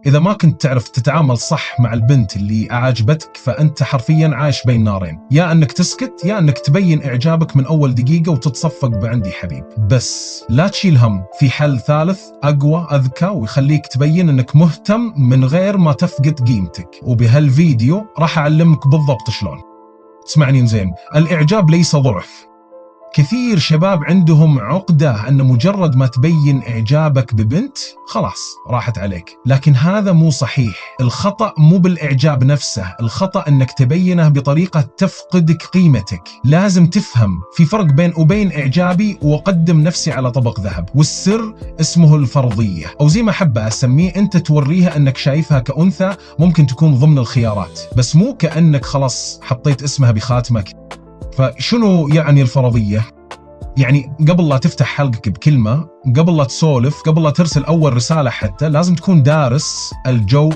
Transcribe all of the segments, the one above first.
إذا ما كنت تعرف تتعامل صح مع البنت اللي أعجبتك فأنت حرفيا عايش بين نارين، يا أنك تسكت يا أنك تبين إعجابك من أول دقيقة وتتصفق بعندي حبيب. بس لا تشيل هم، في حل ثالث أقوى أذكى ويخليك تبين أنك مهتم من غير ما تفقد قيمتك، وبهالفيديو راح أعلمك بالضبط شلون. اسمعني زين، الإعجاب ليس ضعف. كثير شباب عندهم عقدة أن مجرد ما تبين إعجابك ببنت خلاص راحت عليك، لكن هذا مو صحيح. الخطأ مو بالإعجاب نفسه، الخطأ أنك تبينه بطريقة تفقدك قيمتك. لازم تفهم في فرق بين وبين إعجابي وأقدم نفسي على طبق ذهب، والسر اسمه الفرضية، أو زي ما أحب أسميه، أنت توريها أنك شايفها كأنثى ممكن تكون ضمن الخيارات، بس مو كأنك خلاص حطيت اسمها بخاتمك. فشنو يعني الفرضية؟ يعني قبل لا تفتح حلقك بكلمة، قبل لا تسولف، قبل لا ترسل أول رسالة حتى، لازم تكون دارس الجو.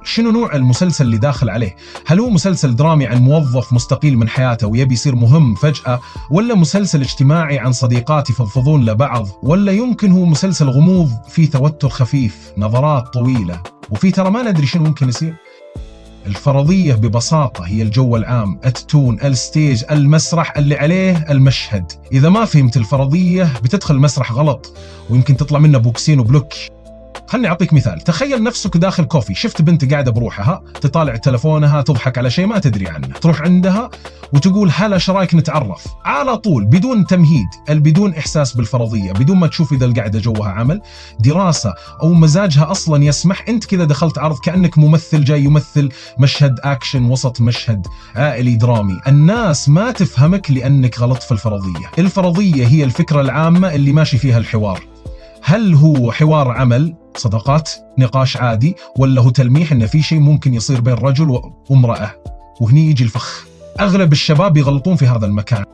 شنو نوع المسلسل اللي داخل عليه؟ هل هو مسلسل درامي عن موظف مستقيل من حياته ويبي يصير مهم فجأة، ولا مسلسل اجتماعي عن صديقات يفضفضون لبعض، ولا يمكن هو مسلسل غموض فيه توتر خفيف، نظرات طويلة، وفي ترى ما ندري شنو ممكن يصير. الفرضية ببساطة هي الجو العام، التون، الستيج، المسرح اللي عليه المشهد. إذا ما فهمت الفرضية بتدخل المسرح غلط ويمكن تطلع منه بوكسين وبلوك. خلني أعطيك مثال. تخيل نفسك داخل كوفي، شفت بنت قاعدة بروحها تطالع تلفونها تضحك على شيء ما تدري عنه، تروح عندها وتقول هلا شرايك نتعرف على طول بدون تمهيد، بدون إحساس بالفرضية، بدون ما تشوف إذا القعدة جوها عمل، دراسة أو مزاجها أصلا يسمح. أنت كذا دخلت عرض كأنك ممثل جاي يمثل مشهد أكشن وسط مشهد عائلي درامي. الناس ما تفهمك لأنك غلط في الفرضية. الفرضية هي الفكرة العامة اللي ماشي فيها الحوار. هل هو حوار عمل صداقات نقاش عادي، ولا هو تلميح إن في شيء ممكن يصير بين رجل وامرأة؟ وهني يجي الفخ. أغلب الشباب يغلطون في هذا المكان،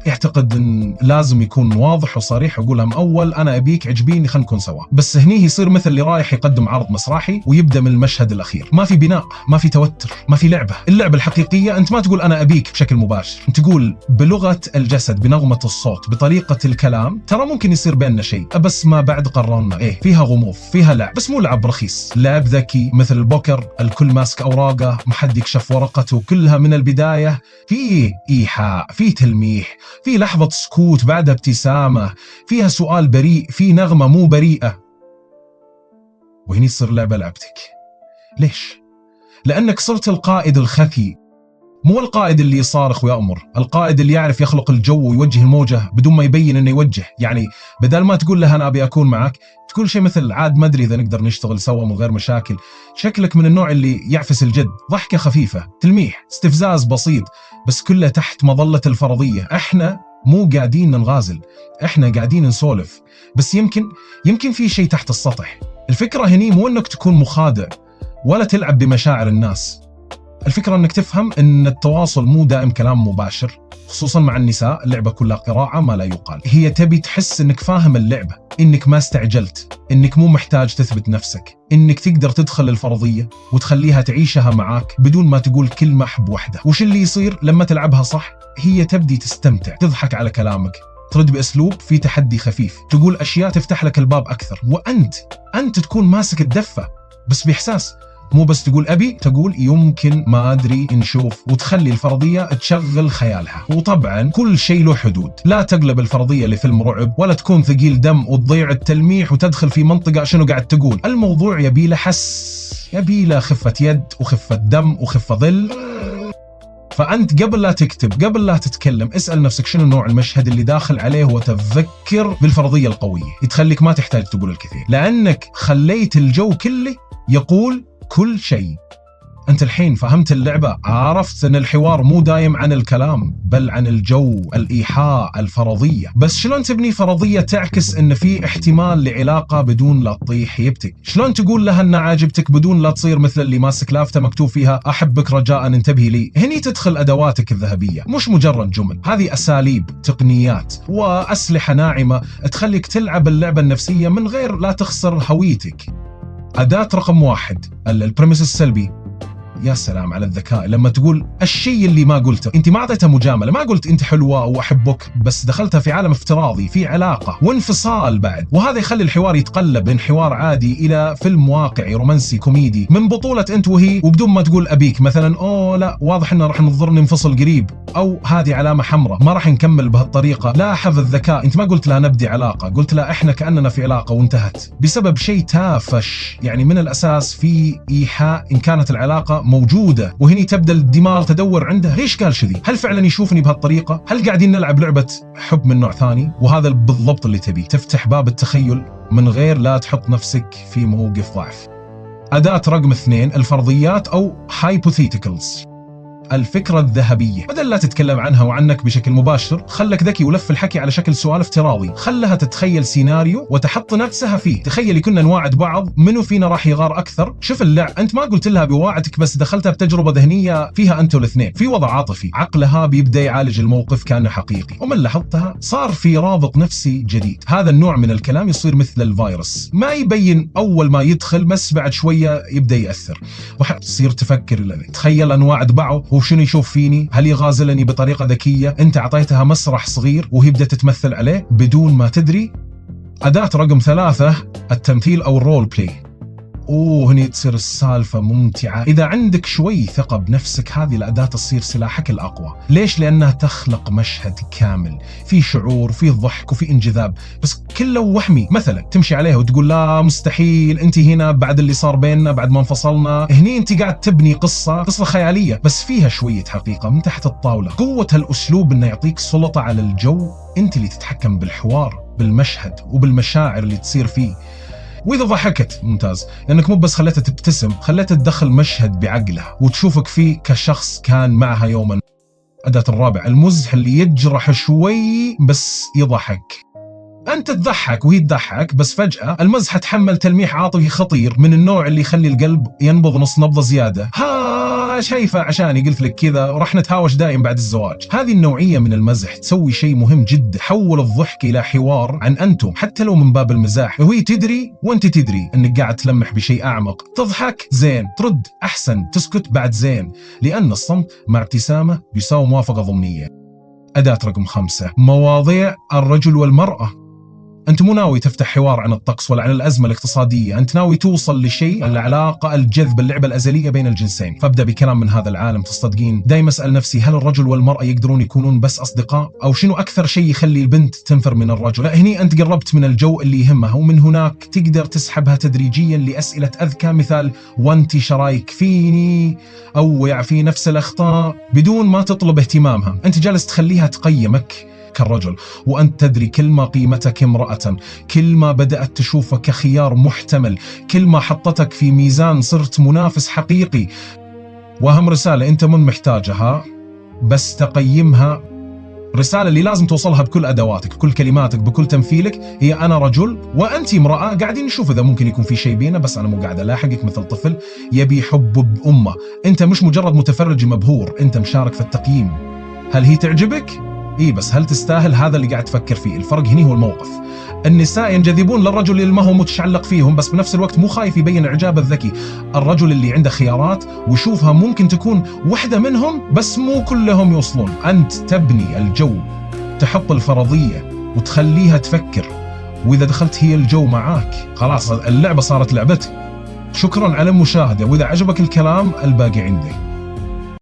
يعتقد إن لازم يكون واضح وصريح، يقولها من أول أنا أبيك عجبيني خلينا نكون سوا. بس هني يصير مثل اللي رايح يقدم عرض مسرحي ويبدأ من المشهد الأخير. ما في بناء، ما في توتر، ما في لعبة. اللعبة الحقيقية أنت ما تقول أنا أبيك بشكل مباشر، أنت تقول بلغة الجسد، بنغمة الصوت، بطريقة الكلام. ترى ممكن يصير بيننا شيء، بس ما بعد قررنا إيه. فيها غموض، فيها لعب، بس مو لعب رخيص، لعب ذكي مثل البوكر، الكل ماسك أوراقه، محد يكشف ورقته، كلها من البداية فيه إيحاء، فيه تلميح، في لحظة سكوت بعدها ابتسامة، فيها سؤال بريء، في نغمة مو بريئة. وهني تصير لعبة لعبتك. ليش؟ لأنك صرت القائد الخفي، مو القائد اللي يصارخ ويأمر، القائد اللي يعرف يخلق الجو ويوجه الموجة بدون ما يبين انه يوجه. يعني بدل ما تقول له انا ابي اكون معك، تقول شيء مثل عاد ما ادري اذا نقدر نشتغل سوا من غير مشاكل. شكلك من النوع اللي يعفس الجد، ضحكة خفيفة، تلميح، استفزاز بسيط، بس كله تحت مظلة الفرضية. احنا مو قاعدين نغازل، احنا قاعدين نسولف، بس يمكن في شيء تحت السطح. الفكرة هني مو انك تكون مخادع ولا تلعب بمشاعر الناس. الفكرة انك تفهم ان التواصل مو دائم كلام مباشر، خصوصا مع النساء. اللعبة كلها قراءة ما لا يقال. هي تبي تحس انك فاهم اللعبة، انك ما استعجلت، انك مو محتاج تثبت نفسك، انك تقدر تدخل الفرضية وتخليها تعيشها معاك بدون ما تقول كلمة حب واحدة. وش اللي يصير لما تلعبها صح؟ هي تبدي تستمتع، تضحك على كلامك، ترد بأسلوب في تحدي خفيف، تقول أشياء تفتح لك الباب أكثر، وأنت تكون ماسك الدفة بس بإحساس، مو بس تقول أبي، تقول يمكن، ما أدري، نشوف، وتخلي الفرضية تشغل خيالها. وطبعا كل شيء له حدود، لا تقلب الفرضية لفيلم رعب، ولا تكون ثقيل دم وتضيع التلميح وتدخل في منطقة شنو قاعد تقول. الموضوع يبي له حس، يبي له خفة يد وخفة دم وخفة ظل. فأنت قبل لا تكتب، قبل لا تتكلم، اسأل نفسك شنو نوع المشهد اللي داخل عليه، وتذكر بالفرضية القوية تخليك ما تحتاج تقول الكثير، لأنك خليت الجو كله يقول كل شيء. أنت الحين فهمت اللعبة، عرفت أن الحوار مو دايم عن الكلام بل عن الجو، الإيحاء، الفرضية. بس شلون تبني فرضية تعكس أن في احتمال لعلاقة بدون لا تطيح هيبتك؟ شلون تقول لها أن عاجبتك بدون لا تصير مثل اللي ماسك لافتة مكتوب فيها أحبك رجاء انتبهي لي؟ هني تدخل أدواتك الذهبية، مش مجرد جمل. هذه أساليب، تقنيات وأسلحة ناعمة تخليك تلعب اللعبة النفسية من غير لا تخسر هويتك. أداة رقم 1، البريميس السلبي. يا سلام على الذكاء لما تقول الشيء اللي ما قلته. انت ما اعطيتها مجامله، ما قلت انت حلوه واحبك، بس دخلتها في عالم افتراضي، في علاقه وانفصال بعد، وهذا يخلي الحوار يتقلب من حوار عادي الى فيلم واقعي رومانسي كوميدي من بطوله انت وهي، وبدون ما تقول ابيك مثلا اوه لا واضح انه راح نضطر ننفصل قريب، او هذه علامه حمراء ما راح نكمل بهالطريقه. لاحظ الذكاء، انت ما قلت لها نبدي علاقه، قلت لها احنا كاننا في علاقه وانتهت بسبب شيء تافش. يعني من الاساس في ايحاء ان كانت العلاقه موجوده، وهني تبدا الدماغ تدور عنده ليش قال شذي، هل فعلا يشوفني بهالطريقه، هل قاعدين نلعب لعبه حب من نوع ثاني. وهذا بالضبط اللي تبيه، تفتح باب التخيل من غير لا تحط نفسك في موقف ضعف. أداة رقم 2 الفرضيات أو hypotheticals، الفكرة الذهبية. بدل لا تتكلم عنها وعنك بشكل مباشر، خلك ذكي ولف الحكي على شكل سؤال افتراضي، خلها تتخيل سيناريو وتحط نفسها فيه. تخيلي كنا نواعد بعض، منو فينا راح يغار أكثر. شوف اللعب، أنت ما قلت لها بواعدك، بس دخلتها بتجربة ذهنية فيها أنتوا الاثنين، في وضع عاطفي، عقلها بيبدأ يعالج الموقف كأنه حقيقي، ومن لاحظتها صار في رابط نفسي جديد. هذا النوع من الكلام يصير مثل الفيروس، ما يبين أول ما يدخل، بس بعد شوية يبدأ يأثر، وتصير تفكر تخيل أنواعد بعض وشنو يشوف فيني، هل يغازلني بطريقة ذكية. انت اعطيتها مسرح صغير وهي بدأت تتمثل عليه بدون ما تدري. أداة رقم 3 التمثيل أو الرول بلاي. هني تصير السالفة ممتعة إذا عندك شوي ثقة بنفسك. هذه الأداة تصير سلاحك الأقوى. ليش؟ لأنها تخلق مشهد كامل، في شعور، في ضحك، وفي انجذاب، بس كله وهمي. مثلا تمشي عليها وتقول لا مستحيل، أنت هنا بعد اللي صار بيننا، بعد ما انفصلنا. هني أنت قاعد تبني قصة خيالية، بس فيها شوية حقيقة من تحت الطاولة. قوة هالأسلوب إنه يعطيك سلطة على الجو، أنت اللي تتحكم بالحوار، بالمشهد، وبالمشاعر اللي تصير فيه. وإذا ضحكت ممتاز، لأنك مو بس خليتها تبتسم، خليتها تدخل مشهد بعقلها وتشوفك فيه كشخص كان معها يوما. أداة الرابع المزح، اللي يجرح شوي بس يضحك. أنت تضحك وهي تضحك، بس فجأة المزح تحمل تلميح عاطفي خطير من النوع اللي يخلي القلب ينبض نص نبضة زيادة. شايفة عشاني قلت لك كذا، وراح نتهاوش دائم بعد الزواج. هذه النوعية من المزح تسوي شيء مهم جدا، حول الضحك إلى حوار عن أنتم، حتى لو من باب المزاح، وهي تدري وأنت تدري أنك قاعد تلمح بشيء أعمق. تضحك زين، ترد أحسن، تسكت بعد زين، لأن الصمت مع ابتسامة بيساوي موافقة ضمنية. أداة رقم 5 مواضيع الرجل والمرأة. أنت مو ناوي تفتح حوار عن الطقس ولا عن الأزمة الاقتصادية، أنت ناوي توصل لشيء، العلاقة، الجذب، اللعبة الأزلية بين الجنسين. فابدأ بكلام من هذا العالم. تصدقين دايما أسأل نفسي، هل الرجل والمرأة يقدرون يكونون بس أصدقاء؟ أو شنو أكثر شيء يخلي البنت تنفر من الرجل؟ هني أنت قربت من الجو اللي يهمها، ومن هناك تقدر تسحبها تدريجيا لأسئلة أذكى، مثال وانت شرايك فيني، أو يعفي نفس الأخطاء، بدون ما تطلب اهتمامها. أنت جالس تخليها تقيمك كالرجل، وأنت تدري كل ما قيمتك امرأة، كل ما بدأت تشوفك كخيار محتمل، كل ما حطتك في ميزان صرت منافس حقيقي. وأهم رسالة أنت من محتاجها، بس تقيمها. رسالة اللي لازم توصلها بكل أدواتك، بكل كلماتك، بكل تمثيلك، هي أنا رجل وأنت امرأة، قاعدين نشوف إذا ممكن يكون في شيء بينا، بس أنا مو قاعد ألاحقك مثل طفل يبي حب بأمه. أنت مش مجرد متفرج مبهور، أنت مشارك في التقييم. هل هي تعجبك؟ بس هل تستاهل؟ هذا اللي قاعد تفكر فيه. الفرق هنا هو الموقف. النساء ينجذبون للرجل اللي ما هو متشعلق فيهم، بس بنفس الوقت مو خايف يبين إعجابه الذكي. الرجل اللي عنده خيارات ويشوفها ممكن تكون واحدة منهم، بس مو كلهم يوصلون. أنت تبني الجو، تحط الفرضية وتخليها تفكر، وإذا دخلت هي الجو معاك، خلاص اللعبة صارت لعبتك. شكرا على المشاهدة، وإذا عجبك الكلام الباقي عندي.